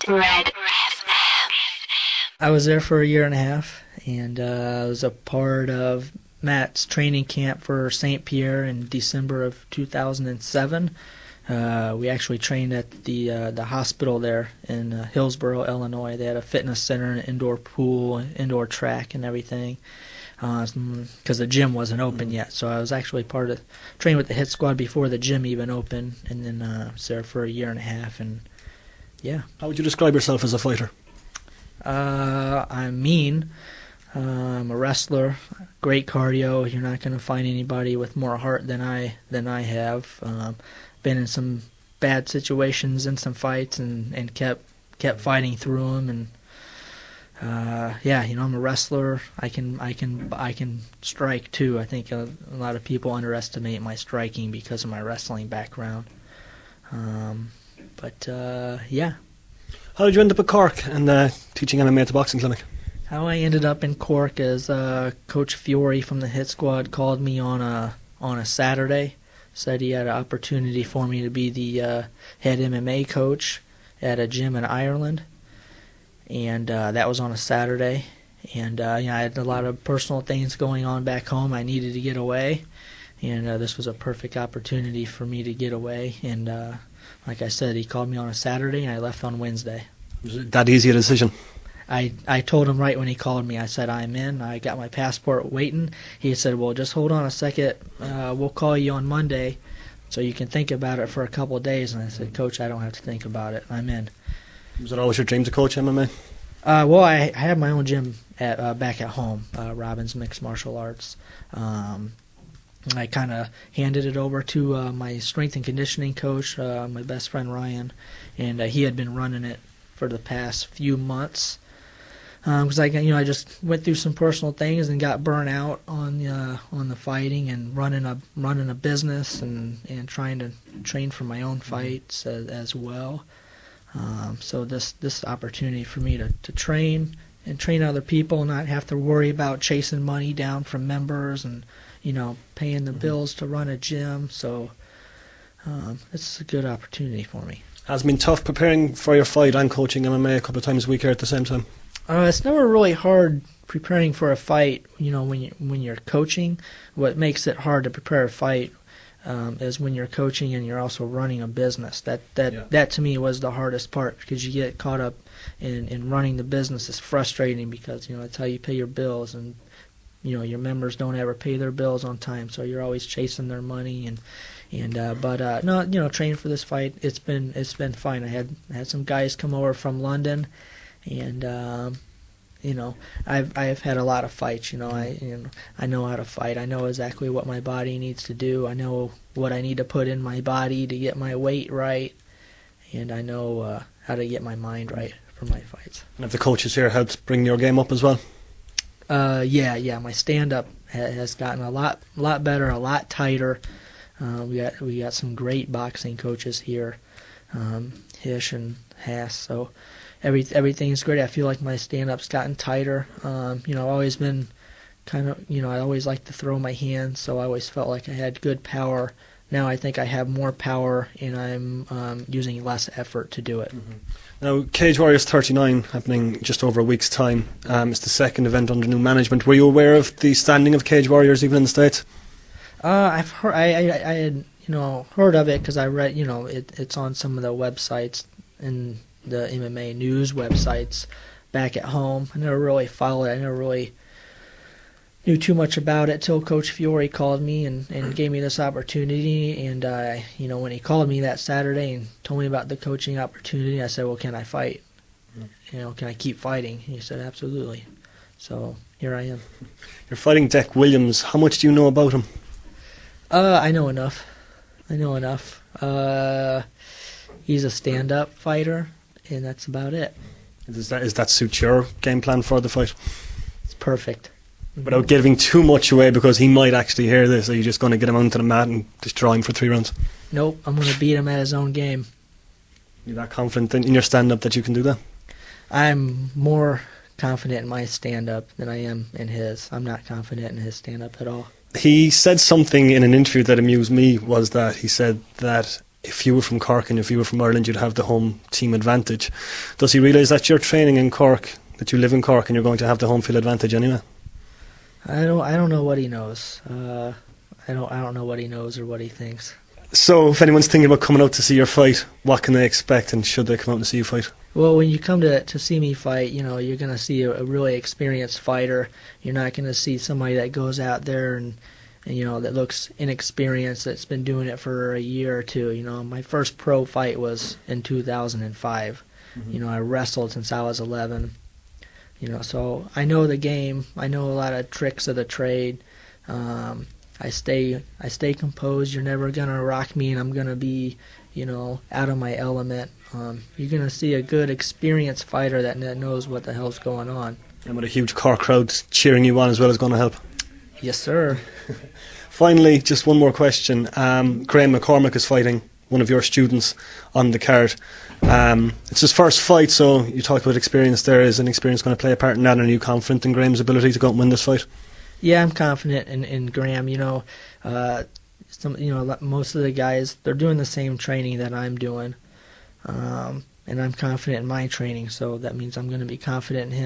Red. I was there for a year and a half, and I was a part of Matt's training camp for St. Pierre in December of 2007. We actually trained at the hospital there in Hillsboro, Illinois. They had a fitness center, an indoor pool, indoor track, and everything. Because the gym wasn't open yet, so I was actually trained with the hit squad before the gym even opened, and then was there for a year and a half, and yeah. How would you describe yourself as a fighter? I'm mean. I'm a wrestler. Great cardio. You're not going to find anybody with more heart than I have. Been in some bad situations in some fights, and kept fighting through them, and I'm a wrestler. I can strike too. I think a lot of people underestimate my striking because of my wrestling background. Yeah. How did you end up at Cork and teaching MMA at the boxing clinic? How I ended up in Cork is Coach Fiore from the hit squad called me on a Saturday. Said he had an opportunity for me to be the head MMA coach at a gym in Ireland. And that was on a Saturday, and I had a lot of personal things going on back home. I needed to get away, and this was a perfect opportunity for me to get away. And like I said, he called me on a Saturday, and I left on Wednesday. Was it that easy a decision? I told him right when he called me. I said, I'm in. I got my passport waiting. He said, well, just hold on a second. We'll call you on Monday so you can think about it for a couple of days. And I said, Coach, I don't have to think about it. I'm in. Was it always your dream to coach MMA? Well, I have my own gym back at home, Robbins Mixed Martial Arts. I kind of handed it over to my strength and conditioning coach, my best friend Ryan, and he had been running it for the past few months. Because I just went through some personal things and got burnt out on the fighting and running a business and trying to train for my own fights as well. So this opportunity for me to train and train other people, not have to worry about chasing money down from members and paying the bills to run a gym. So it's a good opportunity for me. Has it been tough preparing for your fight and coaching MMA a couple of times a week here at the same time? It's never really hard preparing for a fight. When you're coaching, what makes it hard to prepare a fight is when you're coaching and you're also running a business. That to me was the hardest part, because you get caught up in running the business. It's frustrating because that's how you pay your bills, and your members don't ever pay their bills on time, so you're always chasing their money. Training for this fight, it's been fine. I had some guys come over from London, and I've had a lot of fights. I know how to fight. I know exactly what my body needs to do. I know what I need to put in my body to get my weight right, and I know how to get my mind right for my fights. And have the coaches here helped bring your game up as well? Yeah. My stand-up has gotten a lot better, a lot tighter. We got some great boxing coaches here, Hish and Haas. So everything's great. I feel like my stand-up's gotten tighter. I've always been I always like to throw my hands, so I always felt like I had good power. Now I think I have more power, and I'm using less effort to do it. Mm-hmm. Now, Cage Warriors 39, happening just over a week's time. It's the second event under new management. Were you aware of the standing of Cage Warriors even in the States? I've heard. I had heard of it because I read. It's on some of the websites and the MMA news websites back at home. I never really followed it. I never really knew too much about it till Coach Fiore called me and gave me this opportunity. And when he called me that Saturday and told me about the coaching opportunity, I said, "Well, can I fight? Can I keep fighting?" He said, "Absolutely." So here I am. You're fighting Deck Williams. How much do you know about him? I know enough. He's a stand-up fighter, and that's about it. Does that suit your game plan for the fight? It's perfect. Without giving too much away, because he might actually hear this, are you just going to get him onto the mat and destroy him for 3 rounds? Nope, I'm going to beat him at his own game. You're that confident in your stand-up that you can do that? I'm more confident in my stand-up than I am in his. I'm not confident in his stand-up at all. He said something in an interview that amused me, was that he said that if you were from Cork and if you were from Ireland, you'd have the home team advantage. Does he realise that you're training in Cork, that you live in Cork, and you're going to have the home field advantage anyway? I don't know what he knows. I don't know what he knows or what he thinks. So, if anyone's thinking about coming out to see your fight, what can they expect, and should they come out and see you fight? Well, when you come to see me fight, you're going to see a really experienced fighter. You're not going to see somebody that goes out there and that looks inexperienced, that's been doing it for a year or two. My first pro fight was in 2005. Mm-hmm. I wrestled since I was 11. So I know the game. I know a lot of tricks of the trade. I stay composed. You're never gonna rock me, and I'm gonna be, out of my element. You're gonna see a good, experienced fighter that knows what the hell's going on. And with a huge Cork crowd cheering you on as well is going to help. Yes, sir. Finally, just one more question. Graham McCormick is fighting one of your students on the card. It's his first fight, so you talked about experience there. Is an experience going to play a part in that? And are you confident in Graham's ability to go out and win this fight? Yeah, I'm confident in Graham. Most of the guys, they're doing the same training that I'm doing, and I'm confident in my training. So that means I'm going to be confident in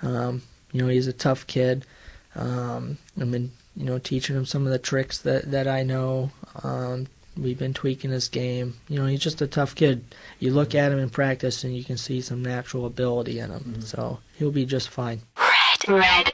him. He's a tough kid. I've been, teaching him some of the tricks that I know. We've been tweaking his game. He's just a tough kid. You look at him in practice and you can see some natural ability in him. Mm-hmm. So he'll be just fine. Red.